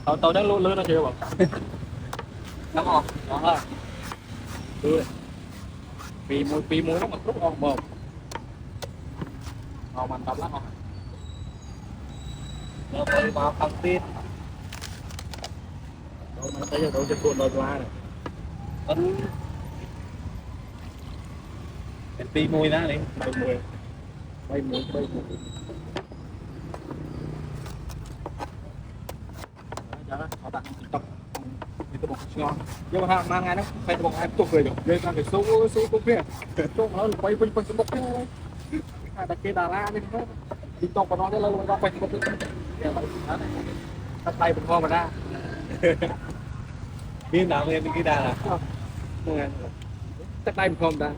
tôi đang lươn nó chưa bảo nó ngon ngon hơn vì muối nó mà rất ngon mồm ngon mạnh lắm ngon nó còn vào tăng tin đâu mà thấy đâu cho cuộn đôi loa này cái pi mùi đó đi bay mùi đó họ đặt tập itu mau ngon nhưng mà mang ngay nó phải một em tục cười được lên ra cái số công việc số nó quay quanh quanh bốc đặt cái đà la đi thôi đi tộc của nó sẽ lâu nó quanh bốc đặt tay một kho mà ra Khi nào em đi đà là đặt tay một kho ra